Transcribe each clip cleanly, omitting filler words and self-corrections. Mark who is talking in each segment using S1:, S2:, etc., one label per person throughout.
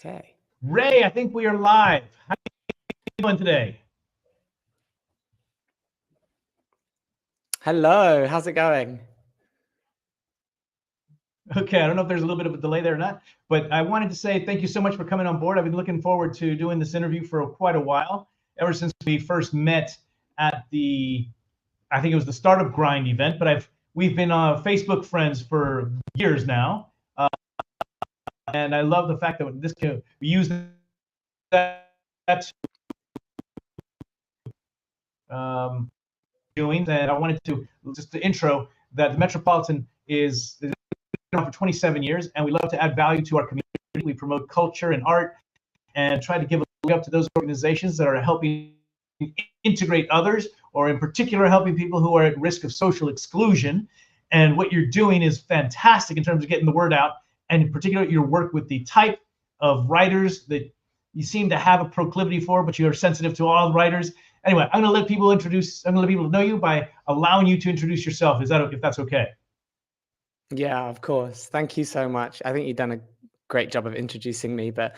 S1: Okay.
S2: Ray, I think we are live. How are you doing today?
S1: Hello, how's it going?
S2: Okay, I don't know if there's a little bit of a delay there or not, but I wanted to say thank you so much for coming on board. I've been looking forward to doing this interview for quite a while, ever since we first met at I think it was the Startup Grind event, but we've been Facebook friends for years now. And I love the fact that we use that doing. And I wanted to just the intro that the Metropolitan is for 27 years, and we love to add value to our community. We promote culture and art and try to give a leg up to those organizations that are helping integrate others, or in particular, helping people who are at risk of social exclusion. And what you're doing is fantastic in terms of getting the word out, and in particular, your work with the type of writers that you seem to have a proclivity for, but you're sensitive to all writers. Anyway, I'm going to let people know you by allowing you to introduce yourself. If that's okay?
S1: Yeah, of course. Thank you so much. I think you've done a great job of introducing me, but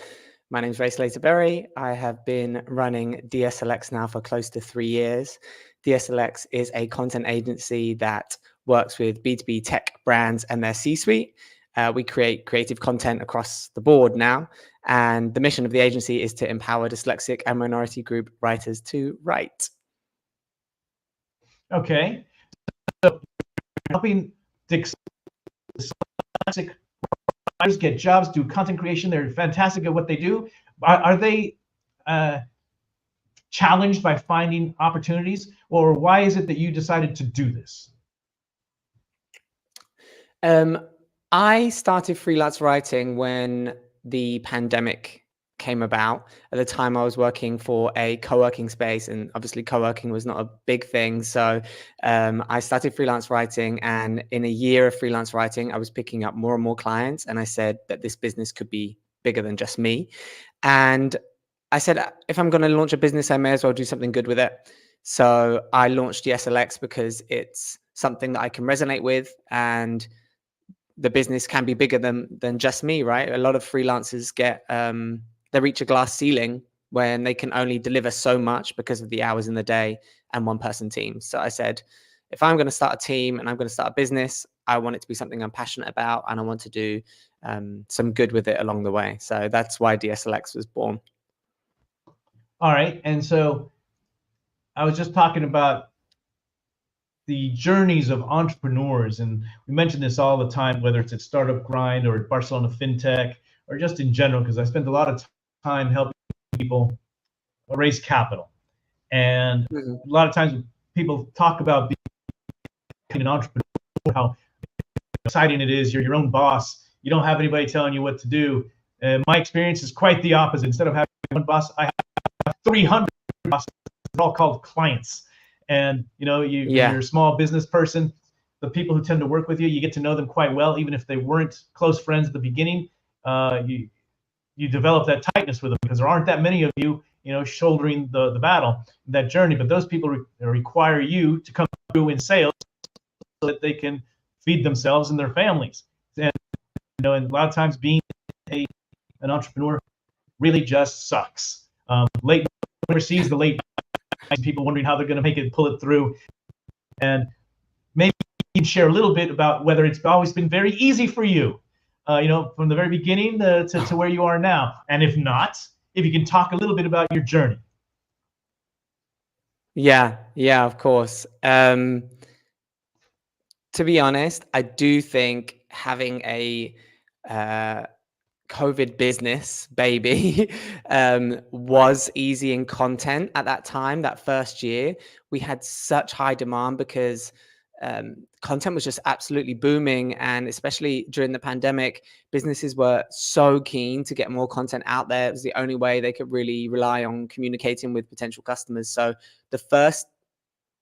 S1: my name is Slater. I have been running DSLX now for close to 3 years. DSLX is a content agency that works with B2B tech brands and their C-suite. We create creative content across the board now, and the mission of the agency is to empower dyslexic and minority group writers to write.
S2: Okay, so helping dyslexic writers get jobs, do content creation. They're fantastic at what they do. Are they challenged by finding opportunities, or why is it that you decided to do this?
S1: I started freelance writing when the pandemic came about. At the time, I was working for a co-working space, and obviously co-working was not a big thing. So I started freelance writing, and in a year of freelance writing, I was picking up more and more clients, and I said that this business could be bigger than just me. And I said, if I'm going to launch a business, I may as well do something good with it. So I launched DSLX because it's something that I can resonate with, and the business can be bigger than just me, right? A lot of freelancers they reach a glass ceiling when they can only deliver so much because of the hours in the day and one-person teams. So I said, if I'm going to start a team and I'm going to start a business, I want it to be something I'm passionate about, and I want to do some good with it along the way. So that's why DSLX was born.
S2: All right, and so I was just talking about the journeys of entrepreneurs, and we mention this all the time, whether it's at Startup Grind or at Barcelona FinTech or just in general, because I spend a lot of time helping people raise capital. And a lot of times people talk about being an entrepreneur, how exciting it is. You're your own boss. You don't have anybody telling you what to do. My experience is quite the opposite. Instead of having one boss, I have 300 bosses. They're all called clients. And when you're a small business person, the people who tend to work with you, you get to know them quite well, even if they weren't close friends at the beginning. You develop that tightness with them because there aren't that many of you, shouldering the battle, that journey. But those people require you to come through in sales so that they can feed themselves and their families. And and a lot of times being an entrepreneur really just sucks. Late never sees the late night, people wondering how they're going to pull it through. And maybe you can share a little bit about whether it's always been very easy for you, from the very beginning to where you are now. And if not, if you can talk a little bit about your journey.
S1: Yeah, of course. To be honest, I do think having a COVID business baby was easy in content at that time. That first year, we had such high demand because content was just absolutely booming. And especially during the pandemic, businesses were so keen to get more content out there. It was the only way they could really rely on communicating with potential customers. So the first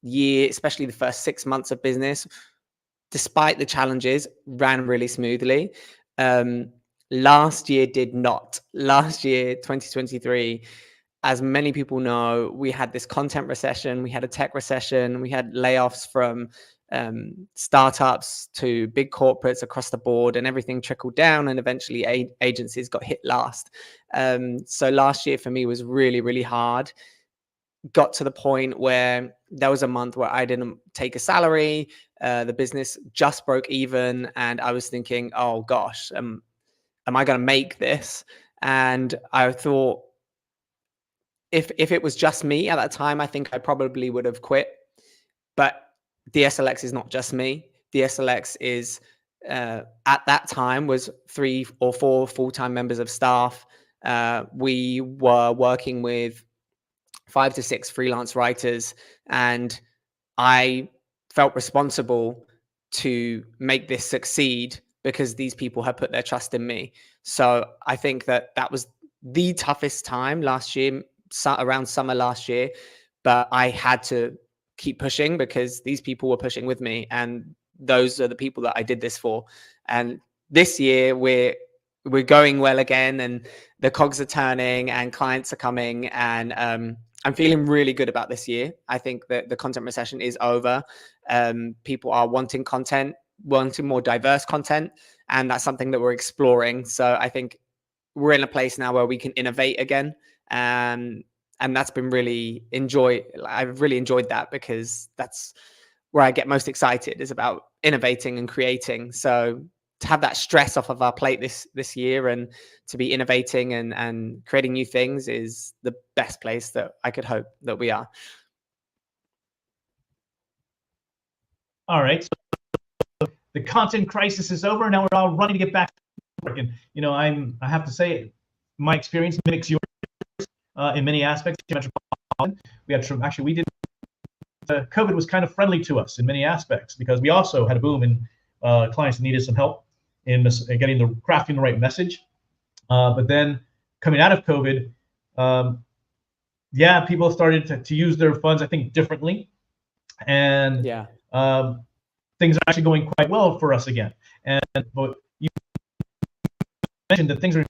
S1: year, especially the first 6 months of business, despite the challenges, ran really smoothly. Last year did not. Last year, 2023, as many people know, we had this content recession, we had a tech recession, we had layoffs from startups to big corporates across the board, and everything trickled down, and eventually agencies got hit last. So last year for me was really, really hard. Got to the point where there was a month where I didn't take a salary. The business just broke even, and I was thinking, oh gosh, am I going to make this? And I thought, if it was just me at that time, I think I probably would have quit. But DSLX is not just me. DSLX is at that time was 3 or 4 full-time members of staff. We were working with 5 to 6 freelance writers, and I felt responsible to make this succeed because these people had put their trust in me. So I think that was the toughest time last year, around summer last year, but I had to keep pushing because these people were pushing with me, and those are the people that I did this for. And this year we're going well again, and the cogs are turning and clients are coming, and I'm feeling really good about this year. I think that the content recession is over. People are wanting content, wanting more diverse content, and that's something that we're exploring. So I think we're in a place now where we can innovate again. And that's been I've really enjoyed that, because that's where I get most excited, is about innovating and creating. So to have that stress off of our plate this year, and to be innovating and creating new things, is the best place that I could hope that we are.
S2: All right. So the content crisis is over. Now we're all running to get back to work. And, you know, I have to say, my experience mimics yours in many aspects. We did. COVID was kind of friendly to us in many aspects, because we also had a boom in clients that needed some help in crafting the right message. But then coming out of COVID, people started to use their funds, I think, differently. And things are actually going quite well for us again. But you mentioned that things are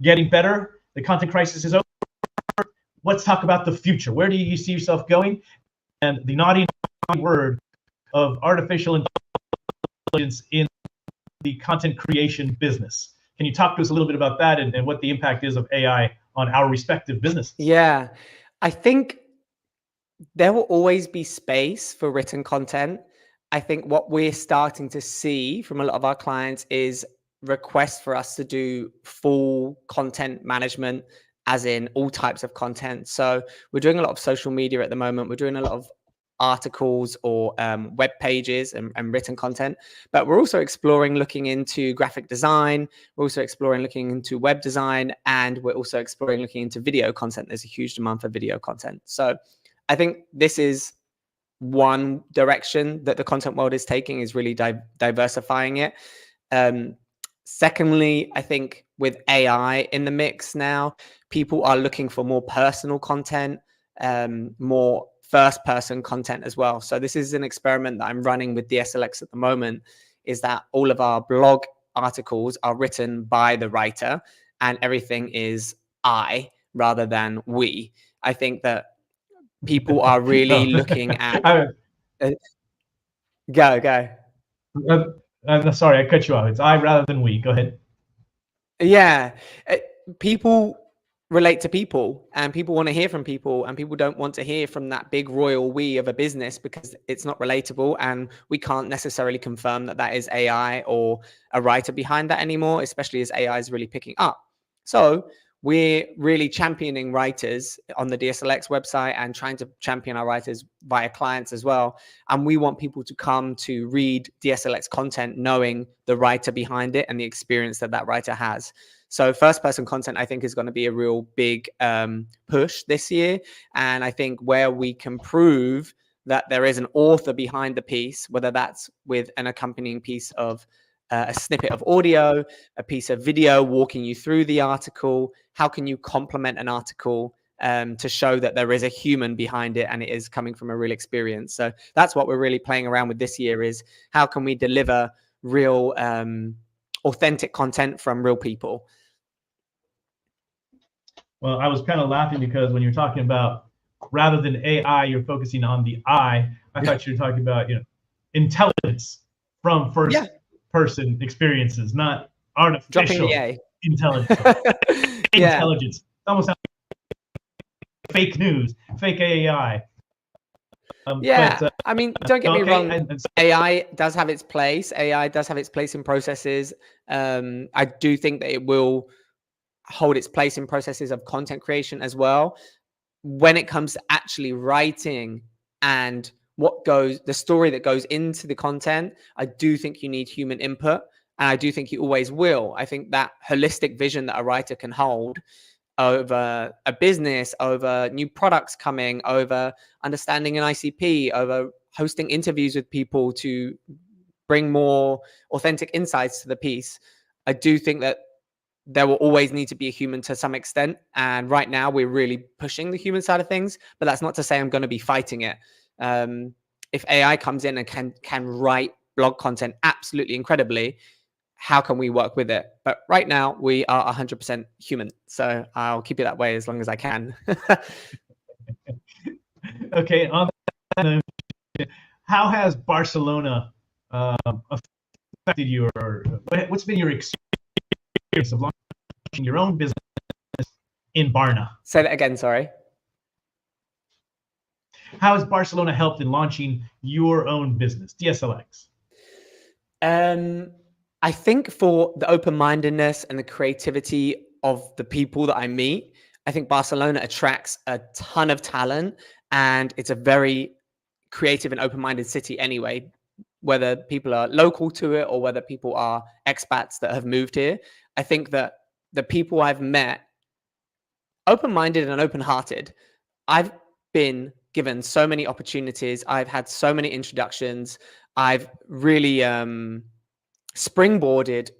S2: getting better. The content crisis is over. Let's talk about the future. Where do you see yourself going? And the naughty word of artificial intelligence in the content creation business. Can you talk to us a little bit about that, and what the impact is of AI on our respective businesses?
S1: Yeah, I think there will always be space for written content. I think what we're starting to see from a lot of our clients is requests for us to do full content management, as in all types of content. So we're doing a lot of social media at the moment. We're doing a lot of articles or web pages and written content, but we're also exploring looking into graphic design. We're also exploring looking into web design, and we're also exploring looking into video content. There's a huge demand for video content. So I think this is one direction that the content world is taking, is really diversifying it. Secondly, I think with AI in the mix now, people are looking for more personal content, more first-person content as well. So this is an experiment that I'm running with DSLX at the moment, is that all of our blog articles are written by the writer, and everything is I rather than we. I think that people are really looking at... Go.
S2: I'm sorry, I cut you off. It's I rather than we. Go ahead.
S1: Yeah. People relate to people, and people want to hear from people, and people don't want to hear from that big royal we of a business, because it's not relatable, and we can't necessarily confirm that that is AI or a writer behind that anymore, especially as AI is really picking up. So we're really championing writers on the DSLX website, and trying to champion our writers via clients as well. And we want people to come to read DSLX content knowing the writer behind it and the experience that that writer has. So first-person content, I think, is going to be a real big push this year. And I think where we can prove that there is an author behind the piece, whether that's with an accompanying piece of a snippet of audio, a piece of video walking you through the article, how can you complement an article to show that there is a human behind it and it is coming from a real experience. So that's what we're really playing around with this year, is how can we deliver real authentic content from real people.
S2: Well, I was kind of laughing because when you're talking about, rather than AI, you're focusing on the I thought you were talking about, intelligence from
S1: Yeah,
S2: first person experiences, not
S1: dropping the
S2: artificial
S1: A.
S2: intelligence.
S1: Yeah.
S2: Intelligence. It's almost like fake news, fake AI.
S1: Yeah,
S2: But
S1: I mean, don't get me
S2: okay,
S1: wrong. AI does have its place. AI does have its place in processes. I do think that it will hold its place in processes of content creation as well. When it comes to actually writing and the story that goes into the content, I do think you need human input. And I do think you always will. I think that holistic vision that a writer can hold over a business, over new products coming, over understanding an ICP, over hosting interviews with people to bring more authentic insights to the piece. I do think that there will always need to be a human to some extent. And right now we're really pushing the human side of things, but that's not to say I'm going to be fighting it. If AI comes in and can write blog content absolutely incredibly, how can we work with it? But right now we are 100% human. So I'll keep it that way as long as I can.
S2: okay, on that note, how has Barcelona affected you, or what's been your experience of launching your own business in Barna?
S1: Say that again, sorry.
S2: How has Barcelona helped in launching your own business, DSLX?
S1: I think for the open-mindedness and the creativity of the people that I meet, I think Barcelona attracts a ton of talent, and it's a very creative and open-minded city anyway, whether people are local to it or whether people are expats that have moved here. I think that the people I've met, open-minded and open-hearted, I've been given so many opportunities. I've had so many introductions. I've really springboarded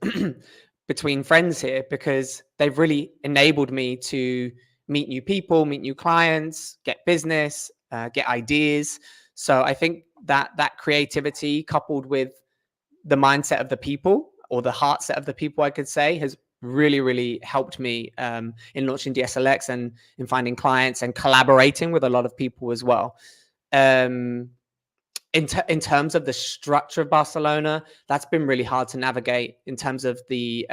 S1: between friends here because they've really enabled me to meet new people, meet new clients, get business, get ideas. So I think that creativity coupled with the mindset of the people, or the heart set of the people, I could say, has really, really helped me in launching DSLX and in finding clients and collaborating with a lot of people as well. In terms of the structure of Barcelona, that's been really hard to navigate in terms of the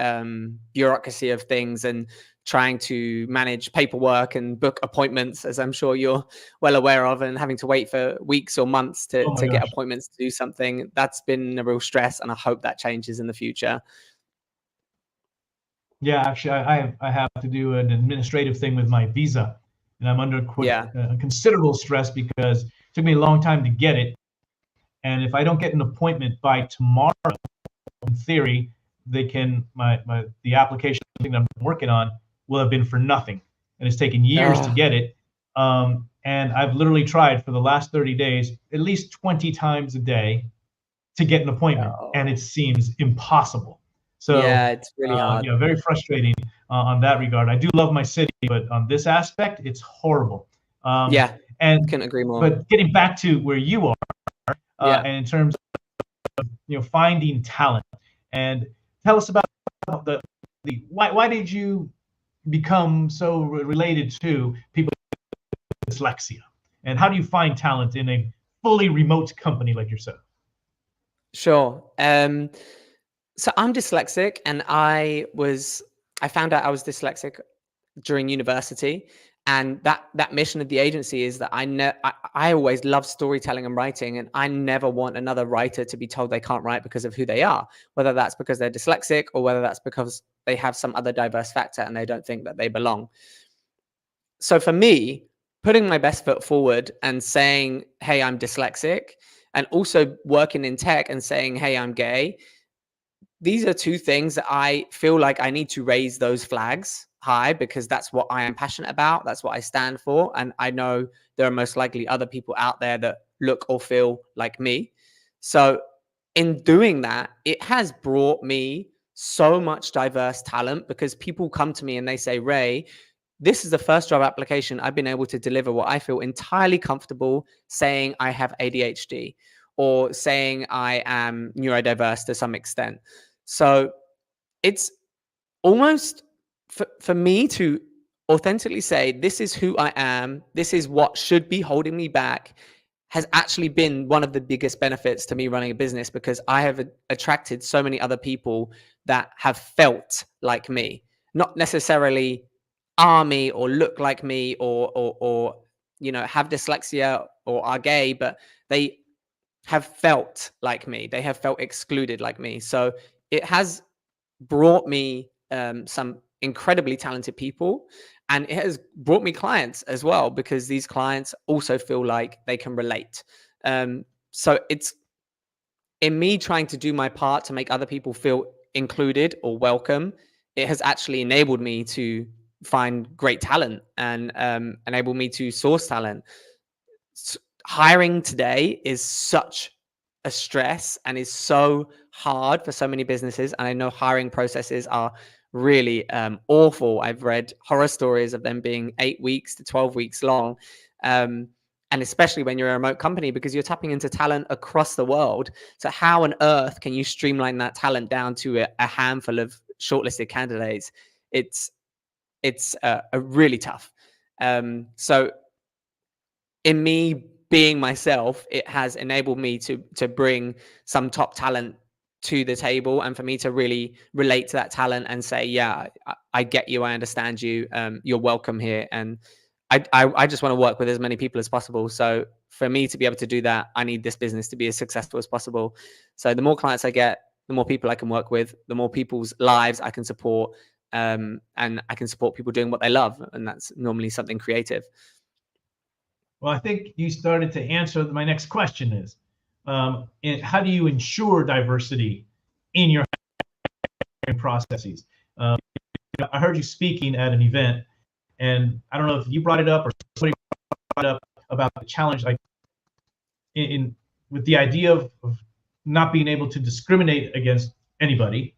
S1: bureaucracy of things and trying to manage paperwork and book appointments, as I'm sure you're well aware of, and having to wait for weeks or months to get appointments to do something. That's been a real stress, and I hope that changes in the future.
S2: Yeah, actually, I have to do an administrative thing with my visa, and I'm under considerable stress because it took me a long time to get it. And if I don't get an appointment by tomorrow, in theory, they can the application thing that I'm working on will have been for nothing, and it's taken years to get it. And I've literally tried for the last 30 days, at least 20 times a day, to get an appointment, and it seems impossible. So
S1: yeah, it's really hard.
S2: Very frustrating on that regard. I do love my city, but on this aspect, it's horrible.
S1: Yeah,
S2: and
S1: couldn't agree more.
S2: But getting back to where you are,
S1: Yeah.
S2: and in terms of finding talent, and tell us about the why did you become so related to people with dyslexia, and how do you find talent in a fully remote company like yourself?
S1: Sure. So I'm dyslexic, and I found out I was dyslexic during university, and that mission of the agency is that I always love storytelling and writing, and I never want another writer to be told they can't write because of who they are, whether that's because they're dyslexic or whether that's because they have some other diverse factor and they don't think that they belong. So for me, putting my best foot forward and saying, hey, I'm dyslexic, and also working in tech and saying, hey, I'm gay, these are two things that I feel like I need to raise those flags high, because that's what I am passionate about. That's what I stand for. And I know there are most likely other people out there that look or feel like me. So in doing that, it has brought me so much diverse talent, because people come to me and they say, Ray, this is the first job application I've been able to deliver what I feel entirely comfortable saying I have ADHD, or saying I am neurodiverse to some extent. So it's almost for me to authentically say, this is who I am, this is what should be holding me back, has actually been one of the biggest benefits to me running a business, because I have attracted so many other people that have felt like me, not necessarily are me or look like me or have dyslexia or are gay, but they have felt like me. They have felt excluded like me. So it has brought me some incredibly talented people, and it has brought me clients as well, because these clients also feel like they can relate. So it's in me trying to do my part to make other people feel included or welcome. It has actually enabled me to find great talent and enable me to source talent. Hiring today is such a stress and is so hard for so many businesses. And I know hiring processes are really awful. I've read horror stories of them being 8 weeks to 12 weeks long. And especially when you're a remote company, because you're tapping into talent across the world. So how on earth can you streamline that talent down to a handful of shortlisted candidates? It's a really tough. So in me being myself, it has enabled me to bring some top talent to the table, and for me to really relate to that talent and say, yeah, I get you, I understand you, you're welcome here. And I just want to work with as many people as possible. So for me to be able to do that, I need this business to be as successful as possible. So the more clients I get, the more people I can work with, the more people's lives I can support, and I can support people doing what they love, and that's normally something creative.
S2: Well, I think you started to answer my next question is, how do you ensure diversity in your hiring processes? I heard you speaking at an event, and I don't know if you brought it up or somebody brought it up about the challenge, like in with the idea of not being able to discriminate against anybody,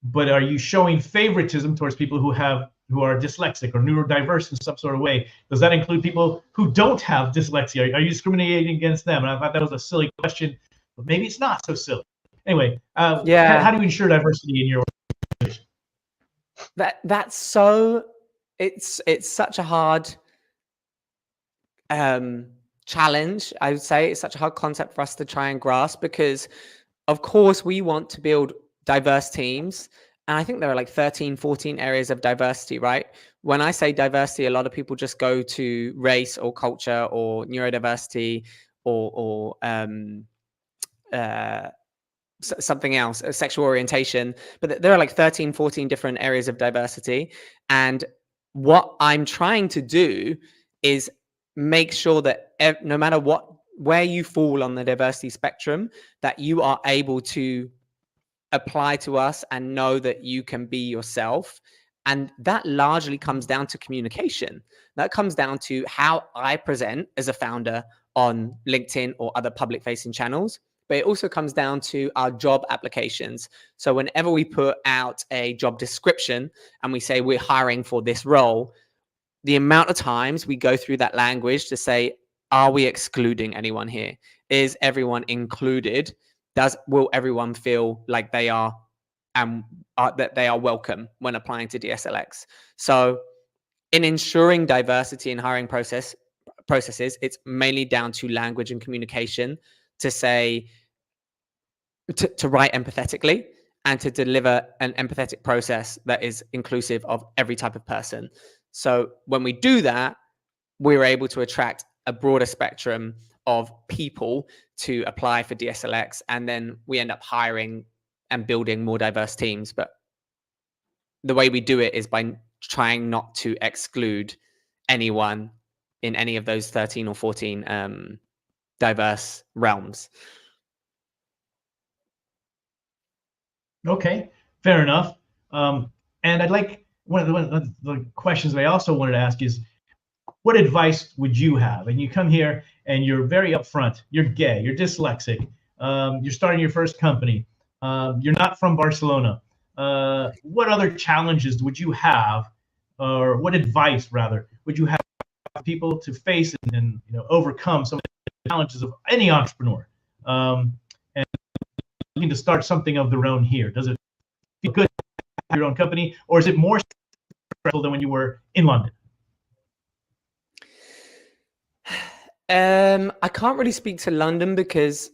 S2: but are you showing favoritism towards people who are dyslexic or neurodiverse in some sort of way? Does that include people who don't have dyslexia? Are you discriminating against them? And I thought that was a silly question, but maybe it's not so silly. Anyway,
S1: Yeah.
S2: how do you ensure diversity in your organization?
S1: That's so it's such a hard challenge. I would say it's such a hard concept for us to try and grasp, because of course we want to build diverse teams, and I think there are like 13 14 areas of diversity, right? When I say diversity, a lot of people just go to race or culture or neurodiversity or something else, sexual orientation, but there are like 13 14 different areas of diversity. And what I'm trying to do is make sure that no matter where you fall on the diversity spectrum, that you are able to apply to us and know that you can be yourself. And that largely comes down to communication. That comes down to how I present as a founder on LinkedIn or other public facing channels. But it also comes down to our job applications. So whenever we put out a job description and we say we're hiring for this role, the amount of times we go through that language to say, are we excluding anyone here? Is everyone included? Will everyone feel like they are that they are welcome when applying to DSLX? So in ensuring diversity in hiring processes, it's mainly down to language and communication, to say, to write empathetically and to deliver an empathetic process that is inclusive of every type of person. So when we do that, we're able to attract a broader spectrum of people to apply for DSLX, and then we end up hiring and building more diverse teams. But the way we do it is by trying not to exclude anyone in any of those 13 or 14 diverse realms.
S2: Okay, fair enough. And I'd like one of the questions that I also wanted to ask is, what advice would you have? And you come here and you're very upfront. You're gay. You're dyslexic. You're starting your first company. You're not from Barcelona. What other challenges would you have, or what advice rather would you have people to face and overcome some of the challenges of any entrepreneur? And looking to start something of their own here. Does it feel good to have your own company, or is it more stressful than when you were in London?
S1: I can't really speak to London because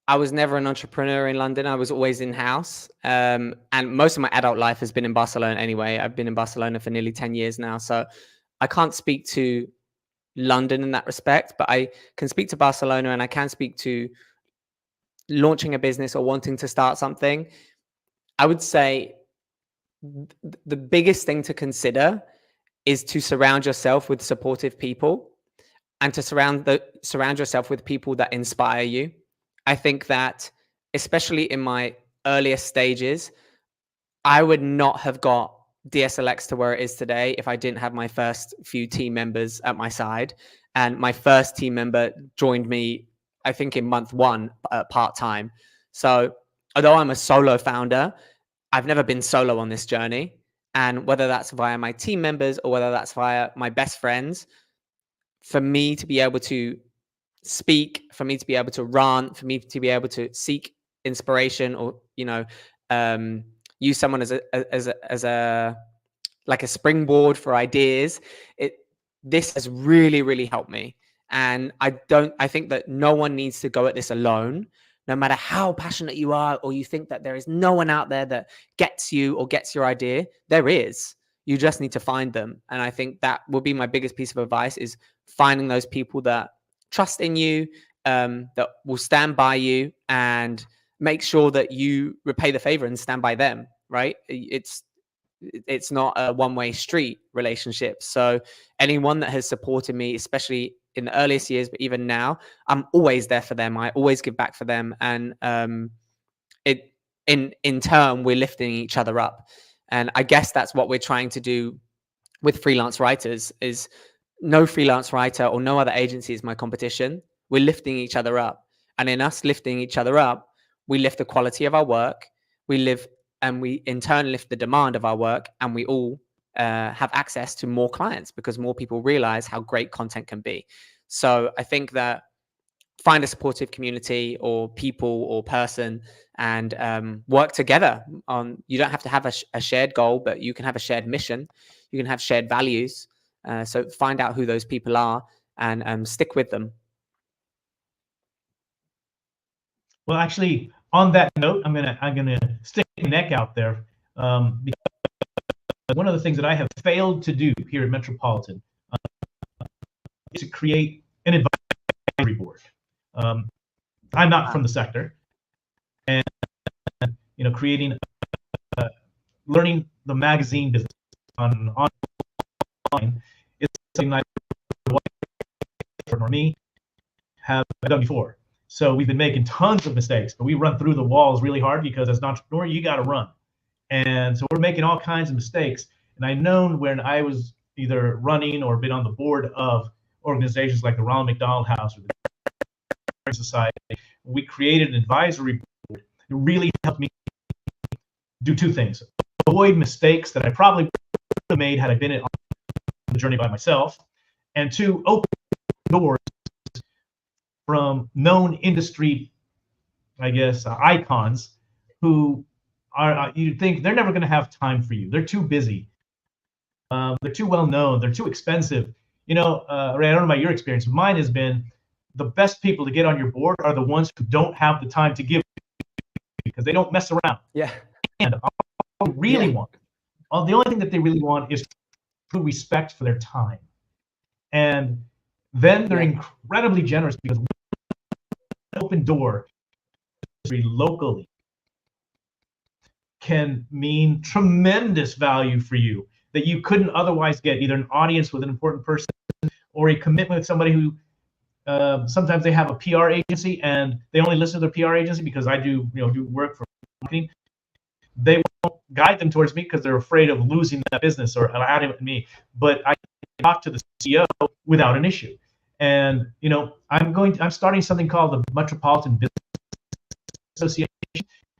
S1: I was never an entrepreneur in London. I was always in house. And most of my adult life has been in Barcelona anyway. I've been in Barcelona for nearly 10 years now. So I can't speak to London in that respect, but I can speak to Barcelona, and I can speak to launching a business or wanting to start something. I would say the biggest thing to consider is to surround yourself with supportive people, and to surround yourself with people that inspire you. I think that, especially in my earliest stages, I would not have got DSLX to where it is today if I didn't have my first few team members at my side. And my first team member joined me, I think, in month one, part time. So although I'm a solo founder, I've never been solo on this journey. And whether that's via my team members or whether that's via my best friends, for me to be able to speak, for me to be able to run, for me to be able to seek inspiration, or use someone as a like a springboard for ideas, this has really helped me. And I think that no one needs to go at this alone, no matter how passionate you are, or you think that there is no one out there that gets you or gets your idea. There is. You just need to find them. And I think that will be my biggest piece of advice, is finding those people that trust in you, that will stand by you, and make sure that you repay the favor and stand by them, right? It's not a one-way street relationship. So anyone that has supported me, especially in the earliest years, but even now, I'm always there for them. I always give back for them. And it in turn, we're lifting each other up. And I guess that's what we're trying to do with freelance writers. Is no freelance writer or no other agency is my competition. We're lifting each other up. And in us lifting each other up, we lift the quality of our work. We in turn lift the demand of our work, and we all have access to more clients because more people realize how great content can be. So I think that find a supportive community or people or person, and work together on. You don't have to have a shared goal, but you can have a shared mission. You can have shared values. So find out who those people are, and stick with them.
S2: Well, actually, on that note, I'm gonna stick my neck out there, because one of the things that I have failed to do here at Metropolitan is to create an advisory board. I'm not from the sector, and creating, learning the magazine business online is something that for me have done before. So we've been making tons of mistakes, but we run through the walls really hard because as an entrepreneur, you got to run. And so we're making all kinds of mistakes. And I known when I was either running or been on the board of organizations like the Ronald McDonald House or the Society, we created an advisory board. It really helped me do two things: avoid mistakes that I probably would have made had I been on the journey by myself, and two, open doors from known industry, I guess, icons who are, you think they're never going to have time for you. They're too busy. They're too well known. They're too expensive. Ray, I don't know about your experience. Mine has been the best people to get on your board are the ones who don't have the time to give, because they don't mess around.
S1: Yeah.
S2: And all they really want, the only thing that they really want is true respect for their time. And then they're incredibly generous, because open door locally can mean tremendous value for you that you couldn't otherwise get, either an audience with an important person or a commitment with somebody who sometimes they have a PR agency and they only listen to their PR agency because I do work for marketing. They won't guide them towards me because they're afraid of losing that business or adding it to me. But I talk to the CEO without an issue. And I'm starting something called the Metropolitan Business Association,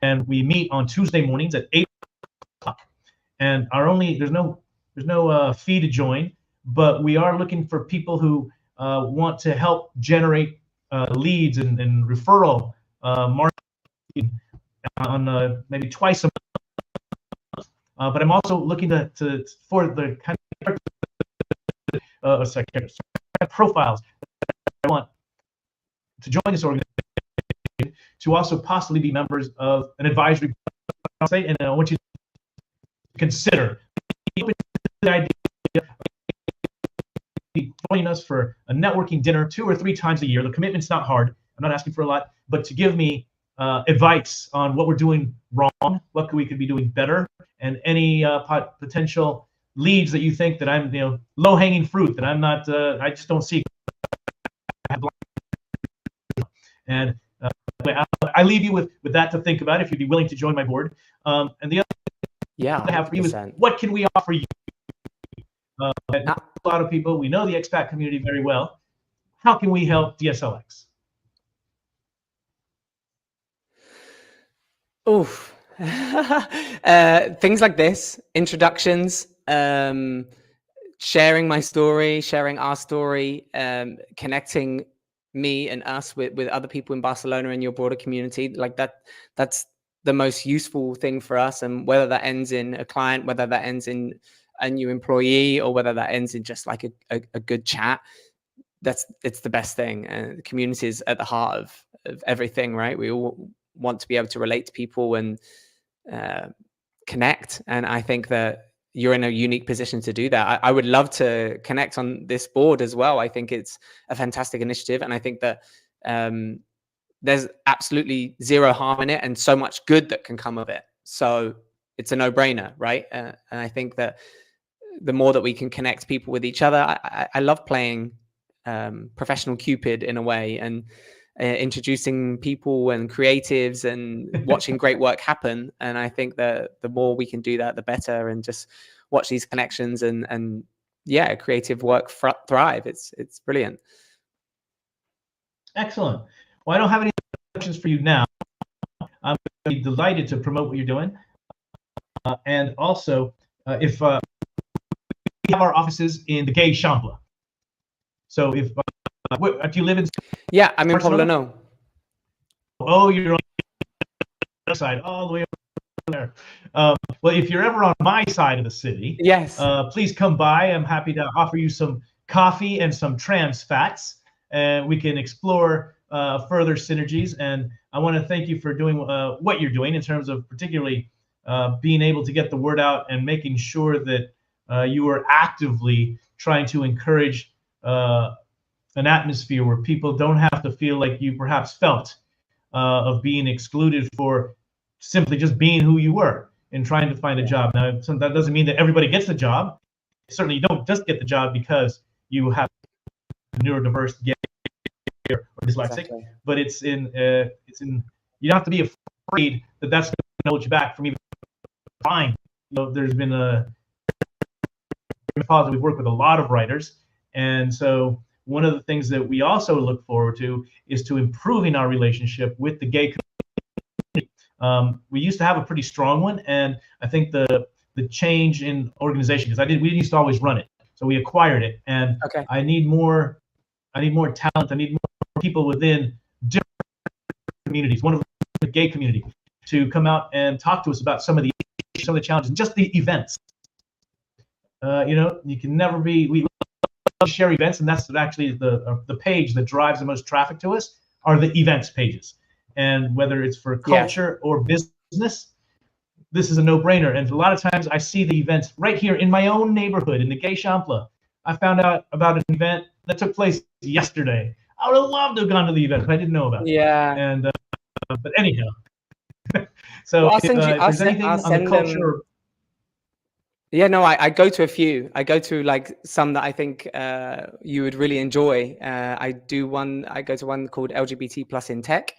S2: and we meet on Tuesday mornings at 8:00. And there's no fee to join, but we are looking for people who want to help generate leads and referral marketing on maybe twice a month. But I'm also looking for the kind of profiles I want to join this organization, to also possibly be members of an advisory board, and I want you to consider the idea of joining us for a networking dinner 2 or 3 times a year. The commitment's not hard. I'm not asking for a lot, but to give me advice on what we're doing wrong, what we could be doing better, and any potential leads that you think that I'm, low-hanging fruit that I'm not, I just don't see. And I leave you with that to think about if you'd be willing to join my board. And the other thing I have for you is, what can we offer you? A lot of people, we know the expat community very well. How can we help DSLX?
S1: Oof. Things like this, introductions, sharing my story, sharing our story, connecting me and us with other people in Barcelona and your broader community, like that's the most useful thing for us. And whether that ends in a client, whether that ends in a new employee, or whether that ends in just like a good chat, it's the best thing. And the community is at the heart of everything, right? We all want to be able to relate to people and connect. And I think that you're in a unique position to do that. I would love to connect on this board as well. I think it's a fantastic initiative. And I think that there's absolutely zero harm in it and so much good that can come of it. So it's a no-brainer, right? And I think that the more that we can connect people with each other, I love playing professional Cupid in a way, and introducing people and creatives and watching great work happen. And I think that the more we can do that, the better, and just watch these connections and yeah, creative work thrive. It's brilliant.
S2: Excellent. Well, I don't have any questions for you now. I'm really delighted to promote what you're doing. And also, if we have our offices in the Gay Chample. So if do you live in?
S1: Yeah, I'm in Poblano.
S2: Oh, you're on the other side, all the way over there. Well, if you're ever on my side of the city,
S1: yes,
S2: please come by. I'm happy to offer you some coffee and some trans fats, and we can explore further synergies. And I want to thank you for doing what you're doing in terms of particularly being able to get the word out and making sure that you are actively trying to encourage an atmosphere where people don't have to feel like you perhaps felt of being excluded for simply just being who you were and trying to find a job. Now, that doesn't mean that everybody gets the job. Certainly, you don't just get the job because you have neurodiverse, gay, or dyslexic. Exactly. But it's in you don't have to be afraid that that's going to hold you back from even applying. There's been we've worked with a lot of writers, and so one of the things that we also look forward to is to improving our relationship with the gay community. We used to have a pretty strong one, and I think the change in organization, because we used to always run it, so we acquired it, and I need more talent. I need more people within different communities. One of the gay community to come out and talk to us about some of the challenges, and just the events. You can never be. We share events, and that's actually the page that drives the most traffic to us are the events pages. And whether it's for culture or business, this is a no-brainer. And a lot of times I see the events right here in my own neighborhood in the Gay Chample. I found out about an event that took place yesterday. I would have loved to have gone to the event, but I didn't know about it. And but anyhow, so well, if there's anything on the culture.
S1: Yeah, no, I go to a few. I go to like some that I think you would really enjoy. I go to one called LGBT Plus in Tech,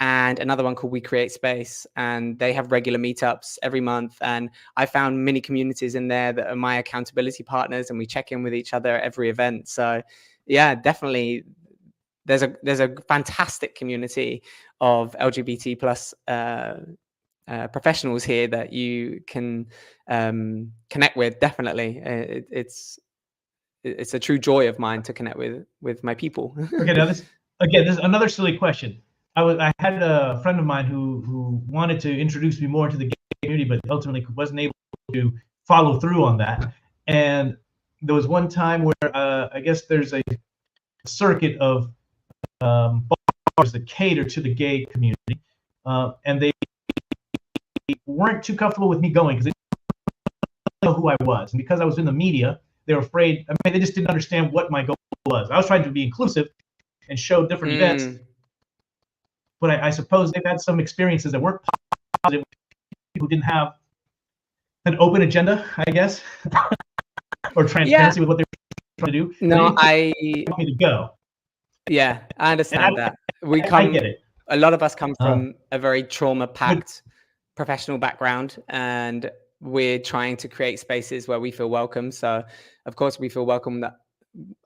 S1: and another one called We Create Space. And they have regular meetups every month. And I found mini communities in there that are my accountability partners, and we check in with each other at every event. So yeah, definitely there's a fantastic community of LGBT plus professionals here that you can connect with. Definitely, it's a true joy of mine to connect with my people.
S2: Okay, now this is another silly question. I had a friend of mine who wanted to introduce me more to the gay community, but ultimately wasn't able to follow through on that. And there was one time where I guess there's a circuit of bars that cater to the gay community, and they weren't too comfortable with me going because they didn't know who I was, and because I was in the media, they were afraid. I mean, they just didn't understand what my goal was. I was trying to be inclusive and show different events, but I suppose they've had some experiences that weren't positive. Who didn't have an open agenda, I guess, or transparency with what they're trying to do.
S1: No,
S2: I want me to go.
S1: Yeah, I understand that.
S2: I get it.
S1: A lot of us come from a very trauma-packed professional background, and we're trying to create spaces where we feel welcome. So, of course, we feel welcome that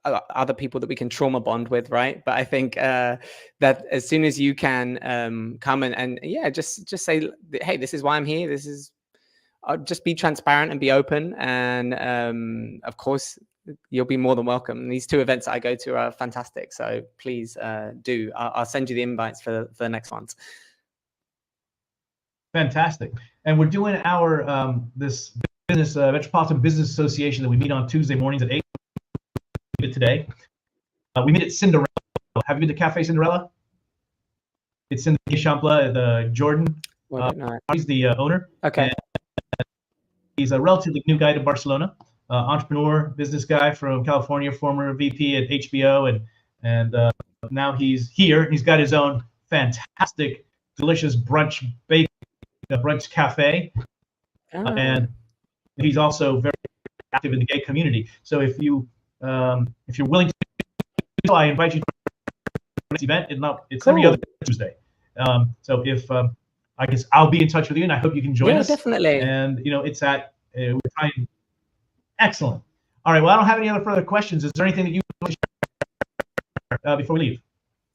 S1: other people that we can trauma bond with, right? But I think that as soon as you can come and yeah, just say, hey, this is why I'm here. This is just be transparent and be open, and of course you'll be more than welcome. These 2 events that I go to are fantastic, so please do. I'll send you the invites for the next ones.
S2: Fantastic. And we're doing our this business Metropolitan Business Association that we meet on Tuesday mornings at 8 today. We meet at Cinderella. Have you been to Cafe Cinderella? It's in the Champlain, the Jordan. He's the owner.
S1: Okay.
S2: He's a relatively new guy to Barcelona, entrepreneur, business guy from California, former VP at HBO, and now he's here. He's got his own fantastic, delicious brunch cafe, and he's also very active in the gay community. So if you're willing to, I invite you to this event. It's cool. Every other Tuesday. So if I guess I'll be in touch with you, and I hope you can join us.
S1: Definitely.
S2: And it's at we're trying. Excellent. All right. Well, I don't have any other further questions. Is there anything that you want to share before we leave?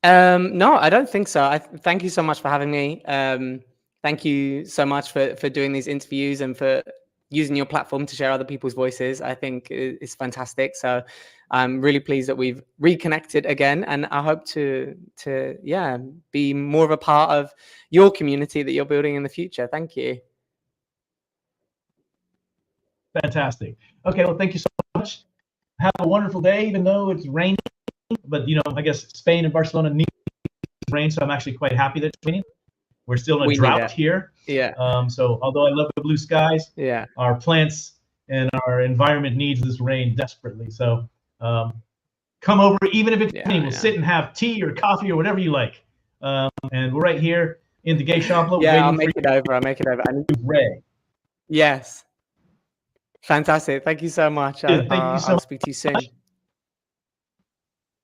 S1: No, I don't think so. Thank you so much for having me. Thank you so much for doing these interviews and for using your platform to share other people's voices. I think it's fantastic. So I'm really pleased that we've reconnected again, and I hope to be more of a part of your community that you're building in the future. Thank you.
S2: Fantastic. Okay, well, thank you so much. Have a wonderful day, even though it's raining. But I guess Spain and Barcelona need rain, so I'm actually quite happy that it's raining. We're still in a drought here.
S1: Yeah.
S2: So although I love the blue skies,
S1: yeah,
S2: our plants and our environment needs this rain desperately. So come over, even if it's raining. We'll sit and have tea or coffee or whatever you like. And we're right here in the Gay Champlain.
S1: Yeah, I'll make it over. I need
S2: Ray.
S1: Yes. Fantastic. Thank you so much.
S2: Thank you so much.
S1: I'll speak to you soon.